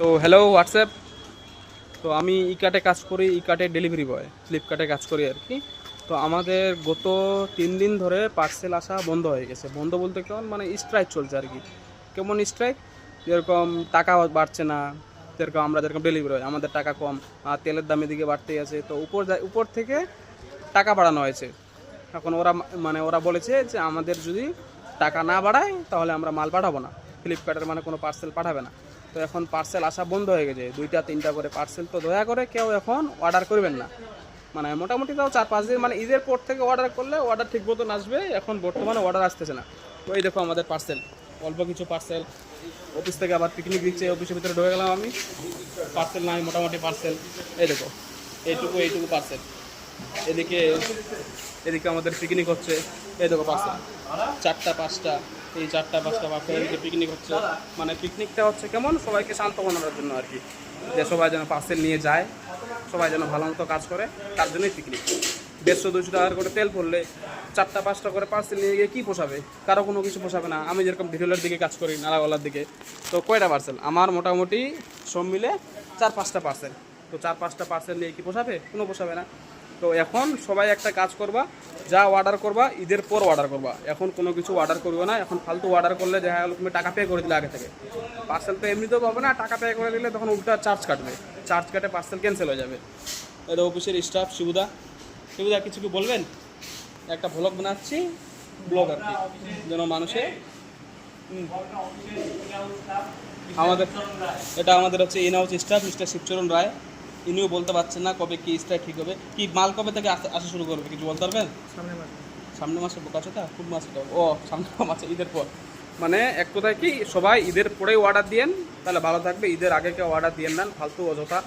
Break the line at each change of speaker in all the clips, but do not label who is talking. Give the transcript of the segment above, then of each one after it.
তো hello WhatsApp. তো আমি ইকার্টে কাজ করি, ইকার্টে ডেলিভারি বয়, ফ্লিপকার্টে কাজ করি আর কি। তো আমাদের গত 3 দিন ধরে পার্সেল আসা বন্ধ হয়ে গেছে। বন্ধ বলতে কেমন, মানে স্ট্রাইক চলছে আর কি। কেমন স্ট্রাইক? যেরকম টাকা বাড়ছে না, যেরকম আমরা যেরকম ডেলিভারি হয় আমাদের টাকা কম, আর তেলের দাম এদিকে বাড়তেই আছে। তো উপর থেকে টাকা বাড়ানো হয়েছে। এখন ওরা বলেছে যে আমাদের যদি টাকা না বাড়ায় তাহলে আমরা মাল পাঠাবো না, ফ্লিপকার্টের মানে কোনো পার্সেল পাঠাবে না। তো এখন পার্সেল আসা বন্ধ হয়ে গেছে, 2টা 3টা করে পার্সেল। তো দয়া করে কেউ এখন অর্ডার করবেন না, মানে মোটামুটি তাও 4-5 দিন, মানে ঈদের পর থেকে অর্ডার করলে অর্ডার ঠিক মতন আসবে। এখন বর্তমানে অর্ডার আসতেছে না। তো এই দেখো আমাদের পার্সেল, অল্প কিছু পার্সেল। অফিস থেকে আবার পিকনিক দিচ্ছে, অফিসের ভিতরে ঢুকে গেলাম আমি। পার্সেল নাই, মোটামুটি পার্সেল। এই দেখো এইটুকু পার্সেল। এদিকে এদিকে আমাদের পিকনিক হচ্ছে। এই দেখো পার্সেল 4টা 5টা, এই 4টা 5টা পার্সেল এদিকে পিকনিক হচ্ছে। মানে পিকনিকটা হচ্ছে কেমন, সবাইকে শান্ত বানানোর জন্য আর কি, যে সবাই যেন পার্সেল নিয়ে যায়, সবাই যেন ভালো মতো কাজ করে, তার জন্যই পিকনিক। 150-200 টাকা করে তেল পড়লে 4টা 5টা করে পার্সেল নিয়ে গিয়ে কী পোষাবে? কারো কোনো কিছু পোষাবে না। আমি যেরকম ভিরুলের দিকে কাজ করি, নালাগোলার দিকে, তো কয়টা পার্সেল আমার মোটামুটি সব মিলে 4-5টা পার্সেল। তো 4-5টা পার্সেল নিয়ে কি পোষাবে? কোনো পোষাবে না। তো এখন সবাই একটা কাজ করবা, যা অর্ডার করবা ঈদের পর অর্ডার করবা। এখন কোনো কিছু অর্ডার করবে না। এখন ফালতু অর্ডার করলে দেখা গেলো তুমি টাকা পে করে দিলে আগে থেকে, পার্সেল তো এমনিতেও পাবে না, টাকা পে করে দিলে তখন উল্টা চার্জ কাটবে, চার্জ কাটে পার্সেল ক্যান্সেল হয়ে যাবে। এটা অফিসের স্টাফ শিবুদা কিছু কি বলবেন? একটা ভ্লগ বানাচ্ছি, ব্লগ আর কি, যেন মানুষে আমাদের হচ্ছে in house staff mister Shibcharan Roy. ইনিও বলতে পারছেন না কবে কি স্ট্রাইক ঠিক হবে, কি মাল কবে থেকে আসা শুরু করবে, কিছু বলতে পারবেন? সামনে মাসে বোকাচোটা কোন মাসে? ও সামনে মাসে, ঈদের পর। মানে এক কথায় কি, সবাই ঈদের পরেই অর্ডার দিয়েন, তাহলে ভালো থাকবে। ঈদের আগে কেউ অর্ডার দিয়ে নেন, ফালতু অযথা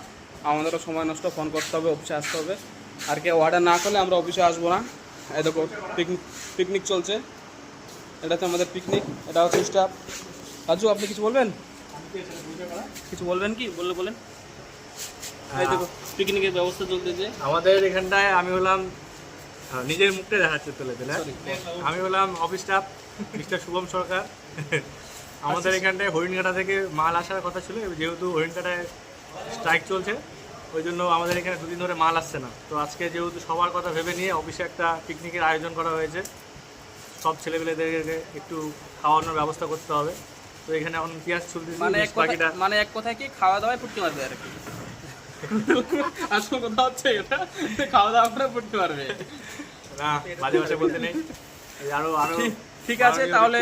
আমাদেরও সময় নষ্ট, ফোন করতে হবে, অফিসে আসতে হবে। আর কেউ অর্ডার না করলে আমরা অফিসে আসবো না। এই দেখো পিকনিক চলছে, এটা হচ্ছে আমাদের পিকনিক, এটা হচ্ছে স্টাফ। রাজু, আপনি কিছু বলবেন? কিছু বলবেন কি? বলেন। এই দেখো পিকনিকের ব্যবস্থা চলতেছে
আমাদের এখানটায়। আমি হলাম নিজের মুখটা দেখাচ্ছে তুলে দিলে, আমি হলাম অফিস স্টাফ মিস্টার শুভম সরকার। আমাদের এখানটায় হরিণঘাটা থেকে মাল আসার কথা ছিল, যেহেতু হরিণঘাটায় স্ট্রাইক চলছে ওই জন্য আমাদের এখানে 2 দিন ধরে মাল আসছে না। তো আজকে যেহেতু সবার কথা ভেবে নিয়ে অফিসে একটা পিকনিকের আয়োজন করা হয়েছে, সব ছেলেপেলেদেরকে একটু খাওয়ানোর ব্যবস্থা করতে হবে। তো এখানে এখন পেঁয়াজ চলতেছে,
মানে এক কথায় কি, খাওয়া দাওয়ায় ফুটতে পারবে আর কি। আসল কথা হচ্ছে এটা, খাওয়া দাওয়া করে ফুটতে পারবে
না, মাঝে মাঝে বলতে নেই। আরো
ঠিক আছে, তাহলে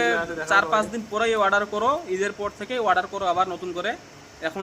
4-5 দিন পরেই অর্ডার করো, ঈদের পর থেকে অর্ডার করো আবার নতুন করে।